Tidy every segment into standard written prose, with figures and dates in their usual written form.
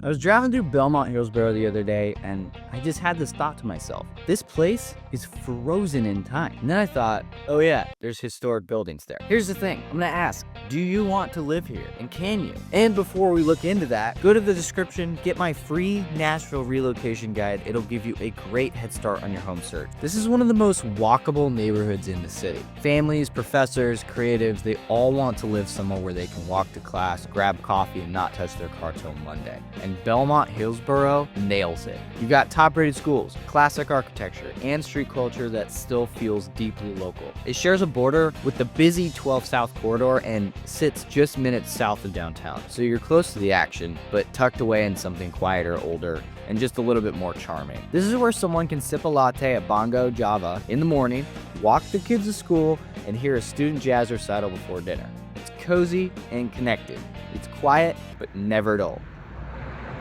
I was driving through Belmont-Hillsboro the other day, and I just had this thought to myself. This place is frozen in time. And then I thought, oh yeah, there's historic buildings there. Here's the thing, I'm gonna ask, do you want to live here? And can you? And before we look into that, go to the description, get my free Nashville relocation guide. It'll give you a great head start on your home search. This is one of the most walkable neighborhoods in the city. Families, professors, creatives, they all want to live somewhere where they can walk to class, grab coffee, and not touch their car till Monday. And Belmont-Hillsboro nails it. You've got top-rated schools, classic architecture, and street culture that still feels deeply local. It shares a border with the busy 12 South corridor and sits just minutes south of downtown. So you're close to the action, but tucked away in something quieter, older, and just a little bit more charming. This is where someone can sip a latte at Bongo Java in the morning, walk the kids to school, and hear a student jazz recital before dinner. It's cozy and connected. It's quiet, but never dull.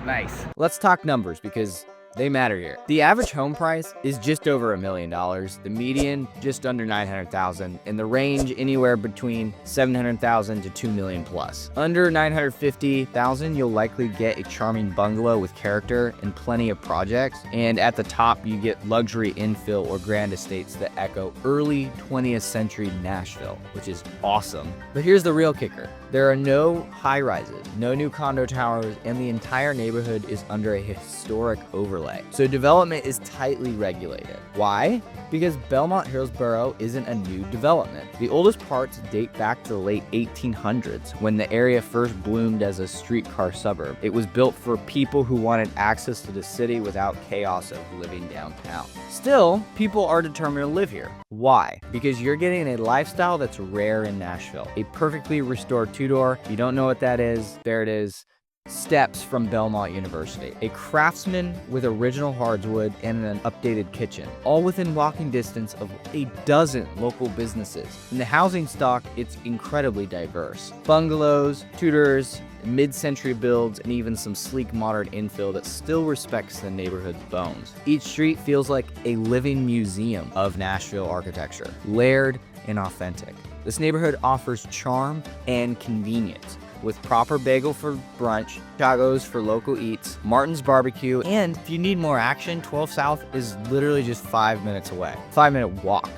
Nice. Let's talk numbers because they matter here. The average home price is just over $1 million, the median just under $900,000, and the range anywhere between $700,000 to $2 million plus. Under $950,000, you'll likely get a charming bungalow with character and plenty of projects, and at the top you get luxury infill or grand estates that echo early 20th century Nashville, which is awesome. But here's the real kicker. There are no high-rises, no new condo towers, and the entire neighborhood is under a historic overlay. So development is tightly regulated. Why? Because Belmont-Hillsboro isn't a new development. The oldest parts date back to the late 1800s when the area first bloomed as a streetcar suburb. It was built for people who wanted access to the city without chaos of living downtown. Still, people are determined to live here. Why? Because you're getting a lifestyle that's rare in Nashville. A perfectly restored two-door. If you don't know what that is, there it is. Steps from Belmont University, a craftsman with original hardwood and an updated kitchen, all within walking distance of a dozen local businesses. In the housing stock, it's incredibly diverse. Bungalows, Tudors, mid-century builds, and even some sleek modern infill that still respects the neighborhood's bones. Each street feels like a living museum of Nashville architecture, layered and authentic. This neighborhood offers charm and convenience, with proper bagel for brunch, Chagos for local eats, Martin's barbecue, and if you need more action, 12 South is literally just 5 minutes away. 5-minute walk.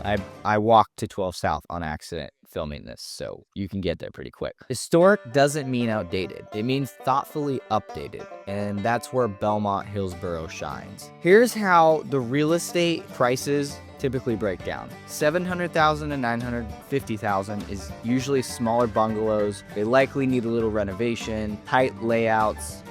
I walked to 12 South on accident filming this, so you can get there pretty quick. Historic doesn't mean outdated. It means thoughtfully updated, and that's where Belmont-Hillsboro shines. Here's how the real estate prices typically break down. $700,000 to $950,000 is usually smaller bungalows. They likely need a little renovation, tight layouts,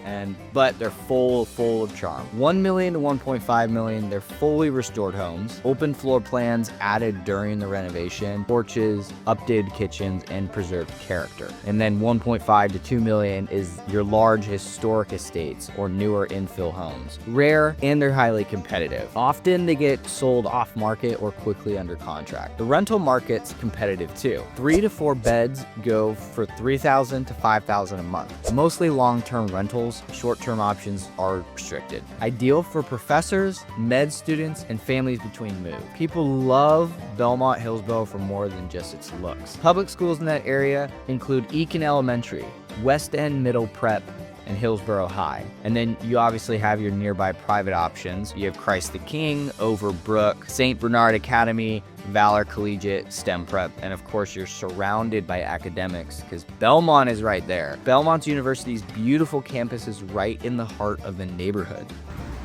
but they're full of charm. $1 million to $1.5 million, they're fully restored homes, open floor plans added during the renovation, porches, updated kitchens, and preserved character. And then $1.5 to $2 million is your large historic estates or newer infill homes. Rare, and they're highly competitive. Often they get sold off market or quickly under contract. The rental market's competitive too. 3 to 4 beds go for $3,000 to $5,000 a month. Mostly long-term rentals, short-term options are restricted. Ideal for professors, med students, and families between moves. People love Belmont-Hillsboro for more than just its looks. Public schools in that area include Eakin Elementary, West End Middle Prep, and Hillsboro High. And then you obviously have your nearby private options. You have Christ the King, Overbrook, St. Bernard Academy, Valor Collegiate, STEM Prep, and of course you're surrounded by academics because Belmont is right there. Belmont University's beautiful campus is right in the heart of the neighborhood.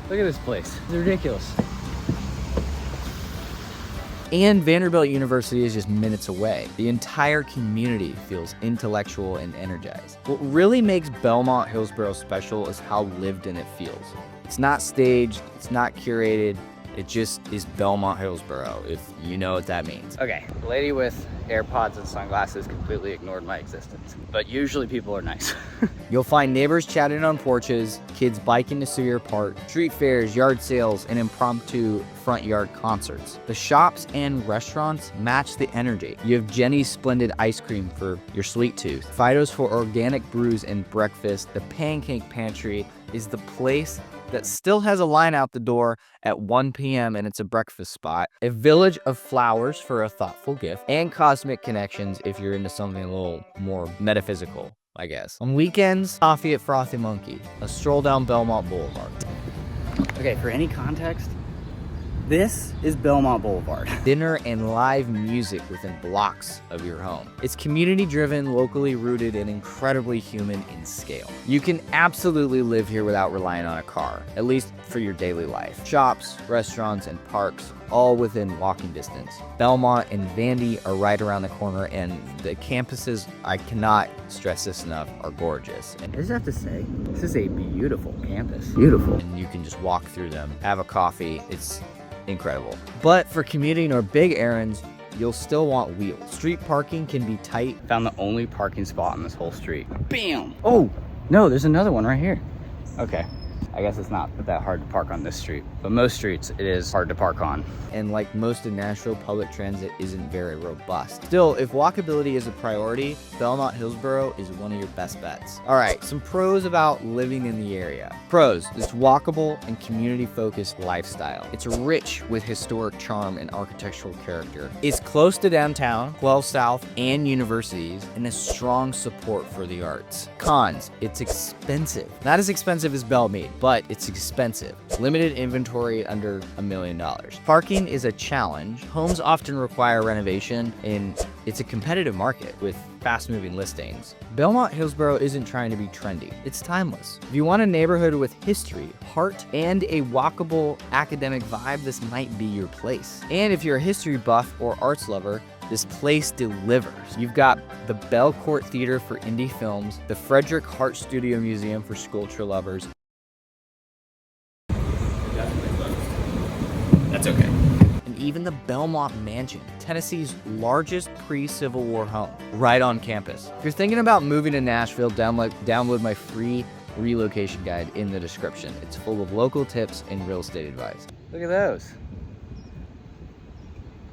Look at this place, it's ridiculous. And Vanderbilt University is just minutes away. The entire community feels intellectual and energized. What really makes Belmont-Hillsboro special is how lived in it feels. It's not staged, it's not curated, it just is Belmont-Hillsboro, if you know what that means. Okay, the lady with AirPods and sunglasses completely ignored my existence, but usually people are nice. You'll find neighbors chatting on porches, kids biking to Sawyer Park, street fairs, yard sales, and impromptu front yard concerts. The shops and restaurants match the energy. You have Jenny's Splendid Ice Cream for your sweet tooth, Fido's for organic brews and breakfast. The Pancake Pantry is the place that still has a line out the door at 1 p.m. and it's a breakfast spot. A Village of Flowers for a thoughtful gift, and Cosmic Connections if you're into something a little more metaphysical. I guess. On weekends, coffee at Frothy Monkey, a stroll down Belmont Boulevard. Okay, for any context, this is Belmont Boulevard. Dinner and live music within blocks of your home. It's community-driven, locally rooted, and incredibly human in scale. You can absolutely live here without relying on a car, at least for your daily life. Shops, restaurants, and parks, all within walking distance. Belmont and Vandy are right around the corner, and the campuses, I cannot stress this enough, are gorgeous. And I just have to say, this is a beautiful campus. Beautiful. And you can just walk through them, have a coffee. It's incredible. But for commuting or big errands, you'll still want wheels. Street parking can be tight. Found the only parking spot on this whole street. Bam! Oh, no, there's another one right here. Okay. I guess it's not that hard to park on this street, but most streets it is hard to park on. And like most of Nashville, public transit isn't very robust. Still, if walkability is a priority, Belmont-Hillsboro is one of your best bets. All right, some pros about living in the area. Pros, it's walkable and community-focused lifestyle. It's rich with historic charm and architectural character. It's close to downtown, 12 South, and universities, and a strong support for the arts. Cons, it's expensive. Not as expensive as Belmead, but it's expensive. Limited inventory under $1 million. Parking is a challenge. Homes often require renovation, and it's a competitive market with fast-moving listings. Belmont-Hillsboro isn't trying to be trendy. It's timeless. If you want a neighborhood with history, heart, and a walkable academic vibe, this might be your place. And if you're a history buff or arts lover, this place delivers. You've got the Belcourt Theater for indie films, the Frederick Hart Studio Museum for sculpture lovers. That's okay. And even the Belmont Mansion, Tennessee's largest pre-Civil War home, right on campus. If you're thinking about moving to Nashville, download my free relocation guide in the description. It's full of local tips and real estate advice. Look at those.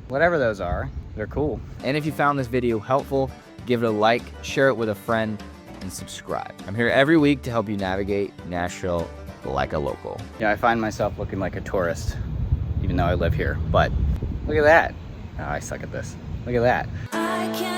Whatever those are, they're cool. And if you found this video helpful, give it a like, share it with a friend, and subscribe. I'm here every week to help you navigate Nashville like a local. Yeah, I find myself looking like a tourist, even though I live here, but look at that. Oh, I suck at this. Look at that.